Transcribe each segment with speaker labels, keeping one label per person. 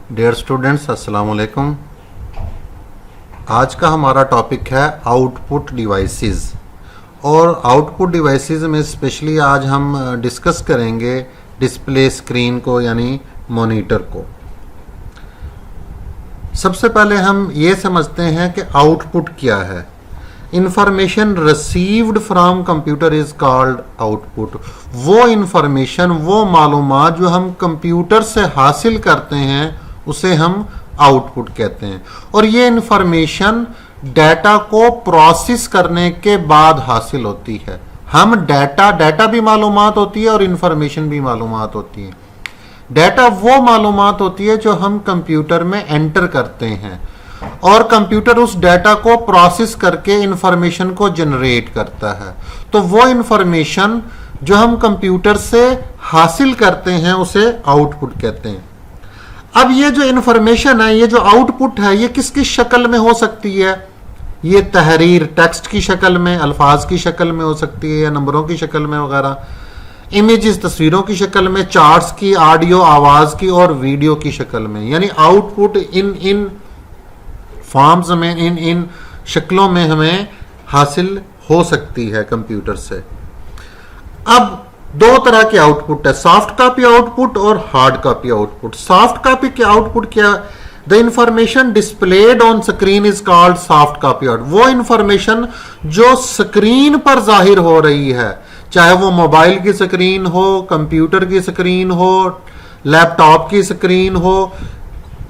Speaker 1: Dear students, अस्सलाम वालेकुम। आज का हमारा टॉपिक है आउटपुट डिवाइसेस। और आउटपुट डिवाइसेस में स्पेशली आज हम डिस्कस करेंगे डिस्प्ले स्क्रीन को, यानी मॉनिटर को। सबसे पहले हम ये समझते हैं कि आउटपुट क्या है। Information received from computer is called output. वो इंफॉर्मेशन, वो मालूमात जो हम कंप्यूटर से हासिल करते हैं उसे हम आउटपुट कहते हैं। और ये इंफॉर्मेशन डाटा को प्रोसेस करने के बाद हासिल होती है। हम डाटा भी मालूमात होती है और इंफॉर्मेशन भी मालूमात होती है। डाटा वो मालूमात होती है जो हम कंप्यूटर में एंटर करते हैं और कंप्यूटर उस डाटा को प्रोसेस करके इंफॉर्मेशन को जनरेट करता है। तो वो इंफॉर्मेशन जो हम कंप्यूटर से हासिल करते हैं उसे आउटपुट कहते हैं। अब ये जो इंफॉर्मेशन है, ये जो आउटपुट है, ये किस किस शक्ल में हो सकती है? ये तहरीर टेक्स्ट की शक्ल में, अल्फाज की शक्ल में हो सकती है, या नंबरों की शक्ल में वगैरह, इमेजेस तस्वीरों की शक्ल में, चार्ट्स की, ऑडियो आवाज की, और वीडियो की शक्ल में। यानी आउटपुट इन फॉर्म्स में, इन शक्लों में हमें हासिल हो सकती है कंप्यूटर से। अब दो तरह के आउटपुट है, सॉफ्ट कॉपी आउटपुट और hard copy output. Soft copy के आउटपुट क्या? The information displayed on screen is called soft copy output. वो इंफॉर्मेशन जो स्क्रीन पर जाहिर हो रही है, चाहे वो मोबाइल की स्क्रीन हो, कंप्यूटर की स्क्रीन हो, लैपटॉप की स्क्रीन हो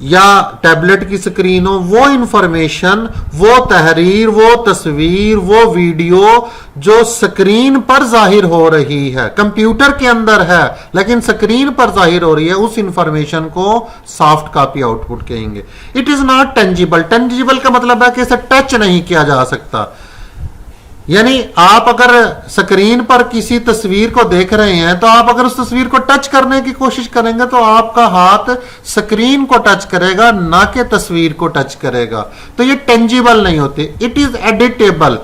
Speaker 1: या टैबलेट की स्क्रीन हो, वो इंफॉर्मेशन, वो तहरीर, वो तस्वीर, वो वीडियो जो स्क्रीन पर जाहिर हो रही है, कंप्यूटर के अंदर है लेकिन स्क्रीन पर जाहिर हो रही है, उस इंफॉर्मेशन को सॉफ्ट कॉपी आउटपुट कहेंगे। It is not tangible. Tangible का मतलब है कि इसे टच नहीं किया जा सकता। यानी आप अगर स्क्रीन पर किसी तस्वीर को देख रहे हैं तो आप अगर उस तस्वीर को टच करने की कोशिश करेंगे तो आपका हाथ स्क्रीन को टच करेगा, ना कि तस्वीर को टच करेगा। तो ये टेंजिबल नहीं होती। It is editable.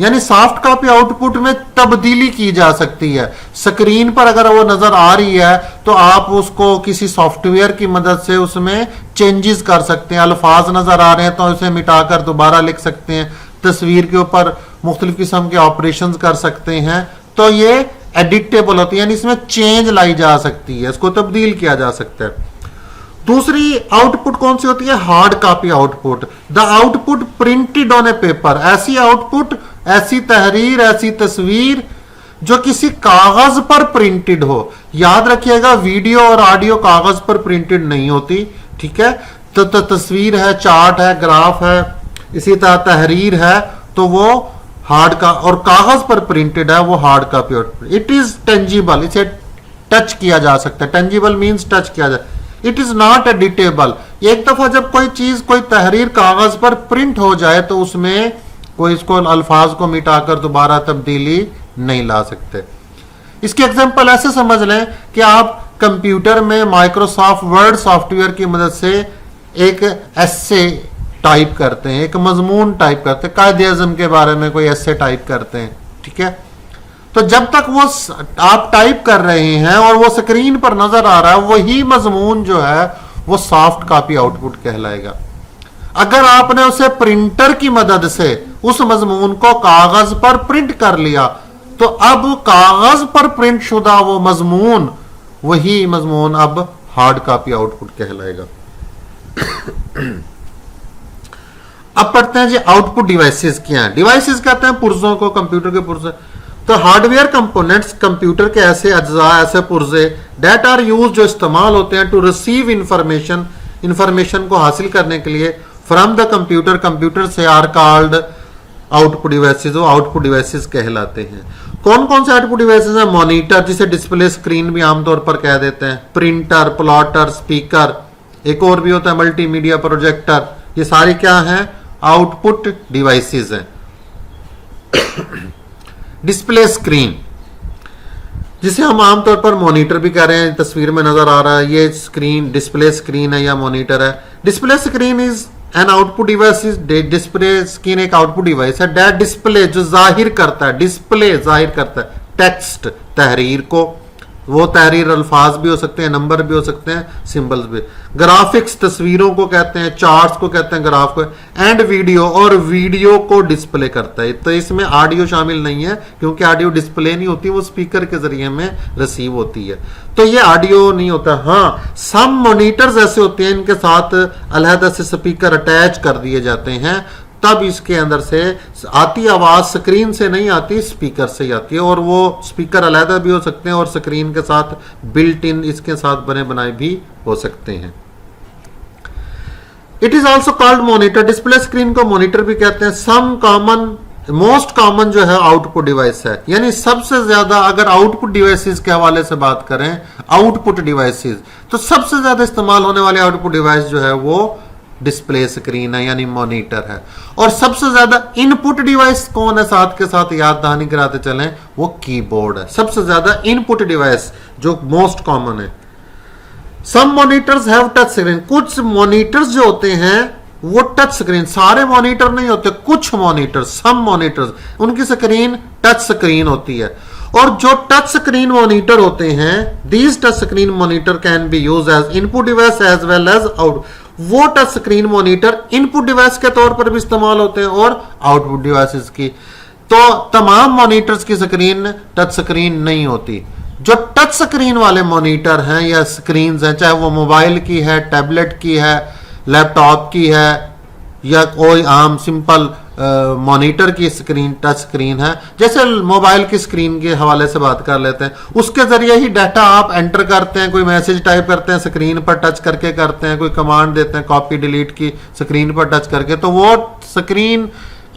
Speaker 1: यानी सॉफ्ट कॉपी आउटपुट में तब्दीली की जा सकती है। स्क्रीन पर अगर वो नजर आ रही है तो आप उसको किसी सॉफ्टवेयर की मदद से उसमें चेंजेस कर सकते हैं। अल्फाज नजर आ रहे हैं तो उसे मिटाकर दोबारा लिख सकते हैं। तस्वीर के ऊपर मुख्तलिफ किस्म के ऑपरेशंस कर सकते हैं। तो ये एडिटेबल होती है, यानी इसमें चेंज लाई जा सकती है, इसको तब्दील किया जा सकता है। दूसरी आउटपुट कौन सी होती है? Hard copy output. The output printed on A paper. ऐसी आउटपुट, ऐसी तहरीर, ऐसी तस्वीर जो किसी कागज पर प्रिंटेड हो। याद रखिएगा, वीडियो और ऑडियो कागज पर प्रिंटेड नहीं होती, ठीक है? तो तस्वीर है, चार्ट है, ग्राफ है, इसी तरह तहरीर है, तो वो हार्ड का, और कागज पर प्रिंटेड है, वो hard copy output. It is tangible. इसे टच किया जा सकता है। टेंजिबल मींस टच किया जाए। It is not editable. एक दफा जब कोई चीज, कोई तहरीर कागज पर प्रिंट हो जाए तो उसमें कोई इसको अल्फाज को मिटाकर दोबारा तब्दीली नहीं ला सकते। इसकी एग्जांपल ऐसे समझ लें कि आप कंप्यूटर में माइक्रोसॉफ्ट वर्ड सॉफ्टवेयर की मदद से एक एस्से टाइप करते हैं, एक मजमून टाइप करते हैं, कायदे आज़म के बारे में कोई एस्से टाइप करते हैं, ठीक है? तो जब तक वो आप टाइप कर रहे हैं और वो स्क्रीन पर नजर आ रहा है, वही मजमून जो है वो सॉफ्ट कॉपी आउटपुट कहलाएगा। अगर आपने उसे प्रिंटर की मदद से उस मजमून को कागज पर प्रिंट कर लिया तो अब कागज पर प्रिंट शुदा वो मजमून, वही मजमून अब हार्ड कॉपी आउटपुट कहलाएगा। अब पढ़ते हैं जी आउटपुट डिवाइसेस क्या हैं। डिवाइसेस कहते हैं पुर्जों को, कंप्यूटर के पुर्जे। तो हार्डवेयर कंपोनेंट्स, कंप्यूटर के ऐसे अज्जा, ऐसे पुर्जे दैट आर यूज, जो इस्तेमाल होते हैं टू रिसीव इंफॉर्मेशन, इंफॉर्मेशन को हासिल करने के लिए फ्रॉम द कंप्यूटर, कंप्यूटर से, आर कॉल्ड आउटपुट डिवाइसेस। वो आउटपुट डिवाइसेस कहलाते हैं। कौन कौन से आउटपुट डिवाइसेस हैं? मॉनिटर, जिसे डिस्प्ले स्क्रीन भी आमतौर पर कह देते हैं, प्रिंटर, प्लॉटर, स्पीकर, एक और भी होता है मल्टीमीडिया प्रोजेक्टर। ये सारी क्या हैं? आउटपुट डिवाइसेस हैं। डिस्प्ले स्क्रीन, जिसे हम आमतौर पर मॉनिटर भी कह रहे हैं, तस्वीर में नजर आ रहा है, ये स्क्रीन डिस्प्ले स्क्रीन है या मॉनिटर है। Display screen is an output device. Display screen एक आउटपुट डिवाइस है दैट डिस्प्ले, जो जाहिर करता है, डिस्प्ले जाहिर करता है टेक्स्ट, तहरीर को, वो तहरीर अल्फाज भी हो सकते हैं, नंबर भी हो सकते हैं, सिंबल्स भी। ग्राफिक्स तस्वीरों को कहते हैं, चार्ट्स को कहते हैं, ग्राफ को। एंड वीडियो, और वीडियो को डिस्प्ले करता है। तो इसमें ऑडियो शामिल नहीं है क्योंकि ऑडियो डिस्प्ले नहीं होती, वो स्पीकर के जरिए में रिसीव होती है, तो ये ऑडियो नहीं होता। हाँ, सम मॉनिटर्स ऐसे होते हैं इनके साथ अलहदा से स्पीकर अटैच कर दिए जाते हैं, तब इसके अंदर से आती आवाज स्क्रीन से नहीं आती, स्पीकर से ही आती है। और वो स्पीकर अलहदा भी हो सकते हैं और स्क्रीन के साथ बिल्ट इन इसके साथ बने बनाए भी हो सकते हैं। It is also called monitor. Display screen को मॉनिटर भी कहते हैं। सम कॉमन, मोस्ट कॉमन जो है आउटपुट डिवाइस है, यानी सबसे ज्यादा अगर आउटपुट डिवाइसेस के हवाले से बात करें, आउटपुट डिवाइसेस, तो सबसे ज्यादा इस्तेमाल होने वाले आउटपुट डिवाइस जो है वो डिस्प्ले स्क्रीन है, यानी मॉनिटर है। और सबसे ज्यादा इनपुट डिवाइस कौन है, साथ के साथ याद दहानी कराते चलें, वो कीबोर्ड है। सबसे ज्यादा इनपुट डिवाइस जो मोस्ट कॉमन है। सम मॉनिटर्स हैव टच स्क्रीन। कुछ मॉनिटर्स जो होते हैं वो टच स्क्रीन, सारे मॉनिटर नहीं होते, कुछ मॉनिटर, सम मॉनिटर्स, उनकी स्क्रीन टच स्क्रीन होती है। और जो टच स्क्रीन मॉनिटर होते हैं, these touch screen monitor can be use as input device as well as out. वो touch screen monitor input device के तौर पर भी इस्तेमाल होते हैं और आउटपुट डिवाइसेस की। तो तमाम मॉनिटर्स की स्क्रीन टच स्क्रीन नहीं होती। जो टच स्क्रीन वाले मॉनिटर हैं या स्क्रीन हैं, चाहे वो मोबाइल की है, टैबलेट की है, लैपटॉप की है, या कोई आम सिंपल मॉनिटर की स्क्रीन टच स्क्रीन है, जैसे मोबाइल की स्क्रीन के हवाले से बात कर लेते हैं, उसके जरिए ही डाटा आप एंटर करते हैं, कोई मैसेज टाइप करते हैं स्क्रीन पर टच करके करते हैं, कोई कमांड देते हैं कॉपी डिलीट की स्क्रीन पर टच करके, तो वो स्क्रीन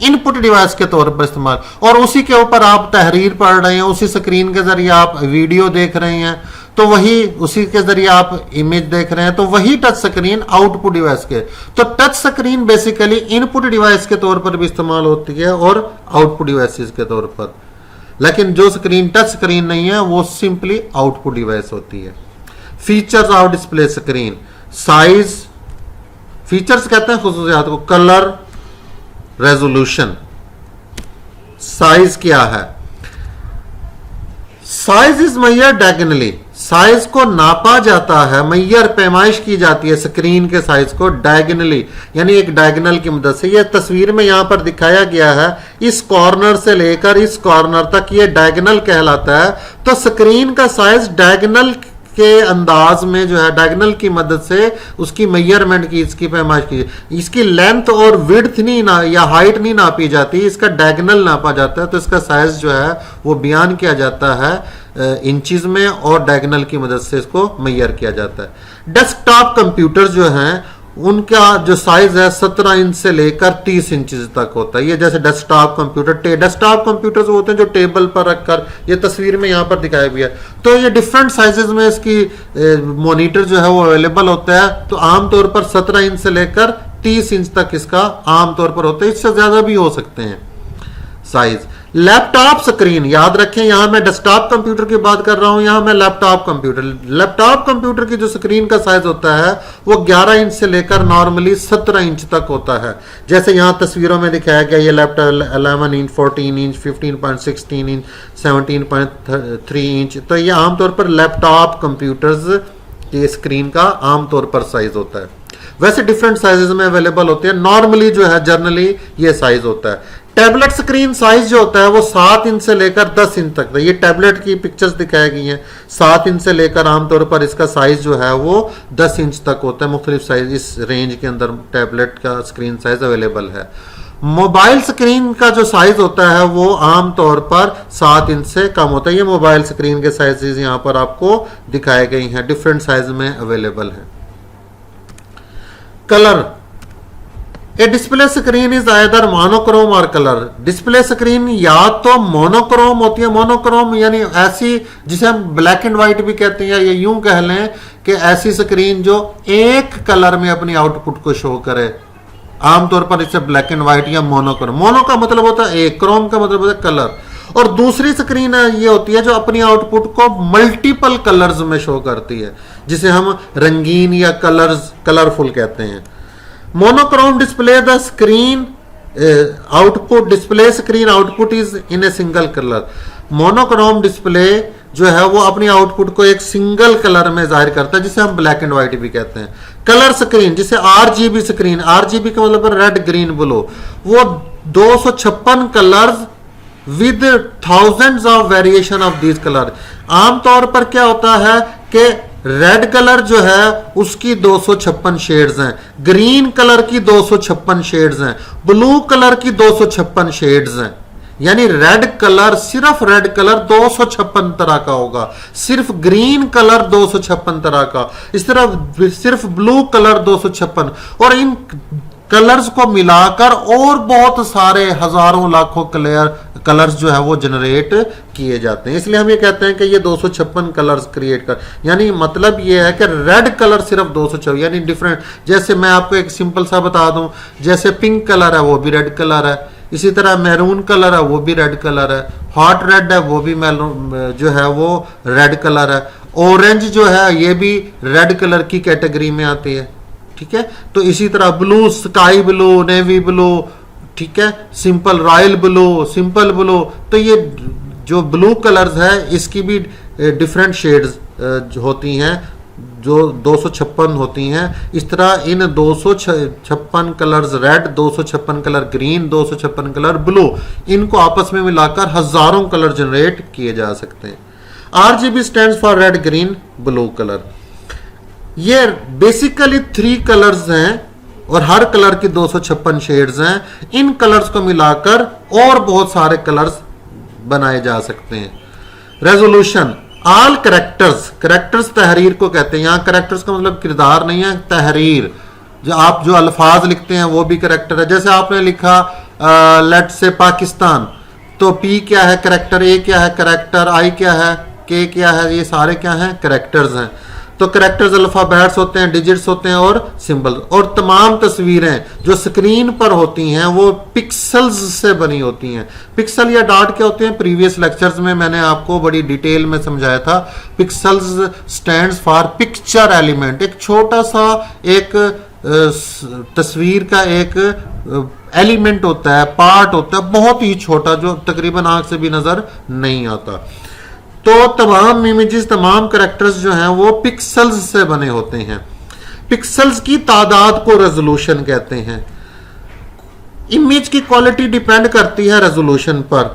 Speaker 1: इनपुट डिवाइस के तौर पर इस्तेमाल। और उसी के ऊपर आप तहरीर पढ़ रहे हैं, उसी स्क्रीन के जरिए आप वीडियो देख रहे हैं, तो वही उसी के जरिए आप इमेज देख रहे हैं, तो वही टच स्क्रीन आउटपुट डिवाइस के। तो touch screen basically input device के तौर पर भी इस्तेमाल होती है और आउटपुट डिवाइसेस के तौर पर। लेकिन जो स्क्रीन टच स्क्रीन नहीं है वो सिंपली आउटपुट डिवाइस होती है। Features of display screen, size, features कहते हैं खुसूसियात को, कलर, रेजोल्यूशन। साइज क्या है? Size is Maihar diagonally, size को नापा जाता है, मैयर पैमाइश की जाती है स्क्रीन के साइज को डायगनली, यानी एक डायगनल की मदद से। यह तस्वीर में यहां पर दिखाया गया है, इस कॉर्नर से लेकर इस कॉर्नर तक ये डायगनल कहलाता है। तो स्क्रीन का साइज डायगनल के अंदाज में जो है, डायगनल की मदद से उसकी मेजरमेंट की, इसकी पैमाइश की। इसकी लेंथ और विड्थ नहीं ना या हाइट नहीं नापी जाती, इसका डायगनल नापा जाता है। तो इसका साइज जो है वो बयान किया जाता है इंचेस में, और डायगनल की मदद से इसको मेजर किया जाता है। डेस्कटॉप कंप्यूटर जो हैं उनका जो साइज है 17 इंच से लेकर 30 इंच तक होता है। ये जैसे डेस्कटॉप कंप्यूटर, डेस्कटॉप कंप्यूटर्स होते हैं जो टेबल पर रखकर, ये तस्वीर में यहाँ पर दिखाया गया है। तो ये डिफरेंट साइजेस में इसकी मॉनिटर जो है वो अवेलेबल होता है। तो आमतौर पर 17 इंच से लेकर 30 इंच तक इसका आमतौर पर होता है, इससे ज्यादा भी हो सकते हैं साइज। लैपटॉप स्क्रीन, याद रखें यहां मैं डेस्कटॉप कंप्यूटर की बात कर रहा हूं, यहां मैं लैपटॉप कंप्यूटर की जो स्क्रीन का साइज होता है वो 11 इंच से लेकर नॉर्मली 17 इंच तक होता है। जैसे यहां तस्वीरों में दिखाया गया, ये laptop 11 inch, 14 inch, 15.16 inch, 17.3 inch. तो ये आमतौर पर लैपटॉप कंप्यूटर्स की स्क्रीन का आमतौर पर साइज होता है। वैसे डिफरेंट साइजेस में अवेलेबल होते हैं, नॉर्मली जो है जनरली ये साइज होता है। टैबलेट स्क्रीन साइज जो होता है वो 7 इंच से लेकर 10 इंच तक, ये टैबलेट की पिक्चर्स दिखाई गई हैं। 7 इंच से लेकर आमतौर पर इसका साइज जो है वो 10 इंच तक होता है। मुख्तलिफ साइज इस रेंज के अंदर टैबलेट का स्क्रीन साइज अवेलेबल है। मोबाइल स्क्रीन का जो साइज होता है वो आमतौर पर 7 इंच से कम होता है। ये मोबाइल स्क्रीन के साइजेस यहाँ पर आपको दिखाए गए हैं, डिफरेंट साइज में अवेलेबल है। Colour, A display screen is either monochrome और कलर। डिस्प्ले स्क्रीन या तो मोनोक्रोम होती है, मोनोक्रोम यानी ऐसी जिसे हम ब्लैक एंड व्हाइट भी कहते हैं, या यूं कह लें कि ऐसी स्क्रीन जो एक कलर में अपनी आउटपुट को शो करे। आमतौर पर इसे ब्लैक एंड व्हाइट या मोनोक्रोम, मोनो का मतलब होता है एक, क्रोम का मतलब होता है कलर। और दूसरी स्क्रीन ये होती है जो अपनी आउटपुट को मल्टीपल कलर्स में शो करती है, जिसे हम रंगीन या कलरफुल कहते हैं। Monochrome display the screen output, display screen output is in a single colour. Monochrome display जो है वो अपनी आउटपुट को एक सिंगल कलर में जाहिर करता है, जिसे हम ब्लैक एंड व्हाइट भी कहते हैं। कलर स्क्रीन, जिसे आरजीबी स्क्रीन, आरजीबी का मतलब रेड ग्रीन ब्लू, वो 256 colours with thousands of variation of these colour. आमतौर पर क्या होता है कि रेड कलर जो है उसकी 256 शेड्स हैं, ग्रीन कलर की 256 शेड्स हैं, ब्लू कलर की 256 शेड्स हैं। यानी रेड कलर, सिर्फ रेड कलर 256 तरह का होगा, सिर्फ ग्रीन कलर 256 तरह का, इस तरह सिर्फ ब्लू कलर 256, और इन कलर्स को मिलाकर और बहुत सारे हजारों लाखों कलर्स जो है वो जनरेट किए जाते हैं। इसलिए हम ये कहते हैं कि ये 256 कलर्स क्रिएट कर, यानी मतलब ये है कि रेड कलर सिर्फ 256, यानी डिफरेंट। जैसे मैं आपको एक सिंपल सा बता दूं, जैसे पिंक कलर है वो भी रेड कलर है, इसी तरह मैरून कलर है वो भी रेड कलर है, हॉट रेड है वो भी मैरून जो है वो रेड कलर है, ऑरेंज जो है ये भी रेड कलर की कैटेगरी में आती है। ठीक है, तो इसी तरह blue, sky blue, navy blue, ठीक है, simple royal blue, simple blue, तो ये जो ब्लू कलर्स है इसकी भी डिफरेंट शेड्स होती हैं जो 256 होती हैं। इस तरह इन 256 colours red, 256 colour green, 256 colour blue, इनको आपस में मिलाकर हजारों कलर जनरेट किए जा सकते हैं। RGB stands for red green blue colour. ये बेसिकली 3 कलर्स हैं और हर कलर की 256 शेड्स हैं। इन कलर्स को मिलाकर और बहुत सारे कलर्स बनाए जा सकते हैं। रेजोल्यूशन, ऑल करेक्टर्स, करेक्टर्स तहरीर को कहते हैं। यहां करेक्टर्स का मतलब किरदार नहीं है, तहरीर, जो आप जो अल्फाज लिखते हैं वो भी करेक्टर है। जैसे आपने लिखा लेट से पाकिस्तान, तो पी क्या है करेक्टर, ए क्या है करेक्टर, आई क्या है, के क्या है, ये सारे क्या हैं करेक्टर्स हैं। तो करेक्टर्स अल्फाबेट्स होते हैं, डिजिट्स होते हैं और सिंबल। और तमाम तस्वीरें जो स्क्रीन पर होती हैं वो पिक्सल्स से बनी होती हैं। पिक्सल या डॉट क्या होते हैं, प्रीवियस लेक्चर्स में मैंने आपको बड़ी डिटेल में समझाया था। Pixels stands for picture element, एक छोटा सा एक तस्वीर का एक एलिमेंट होता है, पार्ट होता है, बहुत ही छोटा, जो तकरीबन आंख से भी नजर नहीं आता। तो तमाम इमेजेस, तमाम कैरेक्टर्स जो हैं वो पिक्सल्स से बने होते हैं। पिक्सल्स की तादाद को रेजोल्यूशन कहते हैं। इमेज की क्वालिटी डिपेंड करती है रेजोल्यूशन पर।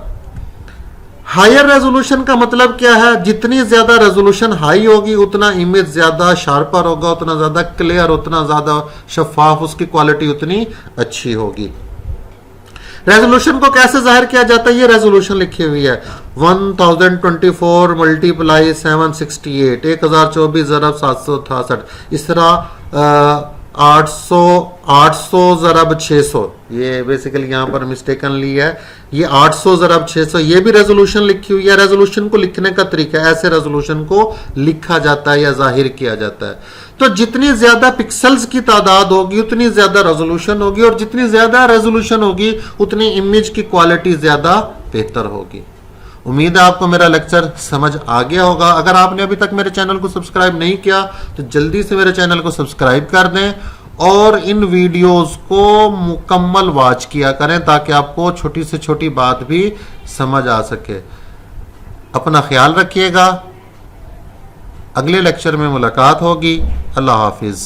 Speaker 1: हायर रेजोल्यूशन का मतलब क्या है, जितनी ज्यादा रेजोल्यूशन हाई होगी उतना इमेज ज्यादा शार्पर होगा, उतना ज्यादा क्लियर, उतना ज्यादा शफाफ, उसकी क्वालिटी उतनी अच्छी होगी। रेजोल्यूशन को कैसे जाहिर किया जाता है, ये रेजोल्यूशन लिखी हुई है 1024 मल्टीप्लाई 768, 1024 ज़रब 768, इस तरह 800 ज़रब 600, ये बेसिकली यहाँ पर मिस्टेकनली है, ये 800 ज़रब 600, ये भी रेजोल्यूशन लिखी हुई है। रेजोल्यूशन को लिखने का तरीका, ऐसे रेजोल्यूशन को लिखा जाता है या जाहिर किया जाता है। तो जितनी ज्यादा पिक्सल्स की तादाद होगी उतनी ज्यादा रेजोल्यूशन होगी, और जितनी ज्यादा रेजोल्यूशन होगी उतनी इमेज की क्वालिटी ज्यादा बेहतर होगी। उम्मीद है आपको मेरा लेक्चर समझ आ गया होगा। अगर आपने अभी तक मेरे चैनल को सब्सक्राइब नहीं किया तो जल्दी से मेरे चैनल को सब्सक्राइब कर दें और इन वीडियोस को मुकम्मल वॉच किया करें ताकि आपको छोटी से छोटी बात भी समझ आ सके। अपना ख्याल रखिएगा, अगले लेक्चर में मुलाकात होगी। अल्लाह हाफिज।